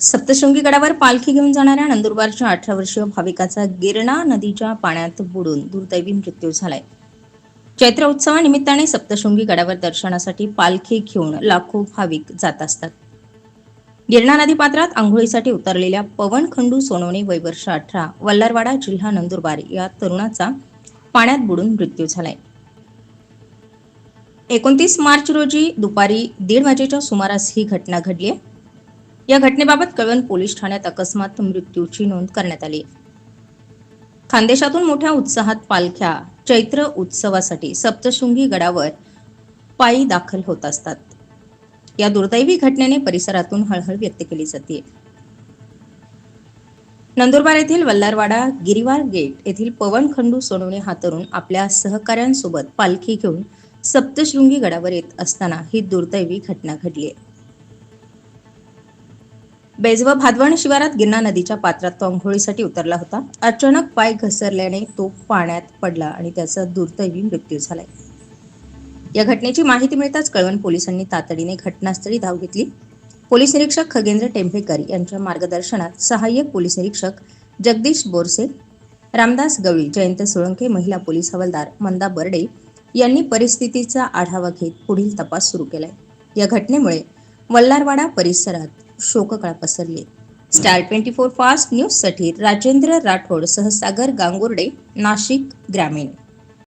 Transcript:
सप्तशृंगी गडावर पालखी घेऊन जाणाऱ्या नंदुरबारच्या 18 वर्षीय भाविकाचा गिरणा नदीच्या पाण्यात बुडून दुर्दैवी मृत्यू झालाय। चैत्र उत्सवानिमित्ताने सप्तशृंगी गडावर दर्शनासाठी पालखी घेऊन लाखो भाविक जात असतात। गिरणा नदी पात्रात आंघोळीसाठी उतरलेल्या पवन खंडू सोनवणे वय वर्ष 18 वल्हारवाडा जिल्हा नंदुरबार या तरुणाचा पाण्यात बुडून मृत्यू झालाय। 29 मार्च रोजी दुपारी 1:30 वाजेच्या सुमारास ही घटना घडली आहे। या घटनेबाबत कळवण पोलीस ठाण्यात अकस्मात मृत्यूची नोंद करण्यात आली। खानदेशातून मोठ्या उत्साहात पालख्या चैत्र उत्सवासाठी सप्तशृंगी गडावर पायी दाखल होत असतात। या दुर्दैवी घटनेने परिसरातून हळहळ व्यक्त केली जाते। नंदुरबार येथील वल्हारवाडा गिरीवार गेट येथील पवन खंडू सोनवणे हा तरुण आपल्या सहकाऱ्यांसोबत पालखी घेऊन सप्तशृंगी गडावर येत असताना ही दुर्दैवी घटना घडली आहे। बेजव भादवण शिवारात गिरणा नदीच्या पात्रात तो आंघोळीसाठी उतरला होता। अचानक पाय घसरल्याने तो पाण्यात पडला आणि त्याचा दुर्दैवी मृत्यू झालाय। या घटनेची माहिती मिळताच कळवण पोलिसांनी तातडीने घटनास्थळी धाव घेतली। पोलीस निरीक्षक खगेंद्र टेंभेकर यांच्या मार्गदर्शनात सहाय्यक पोलीस निरीक्षक जगदीश बोरसे, रामदास गवळी, जयंत सोळंके, महिला पोलीस हवालदार मंदा बर्डे यांनी परिस्थितीचा आढावा घेत पुढील तपास सुरू केलाय। या घटनेमुळे वल्हारवाडा परिसरात शोककळा पसरली। स्टार 24 फास्ट न्यूज साठी राजेंद्र राठोड सह सागर गांगुर्डे, नाशिक ग्रामीण।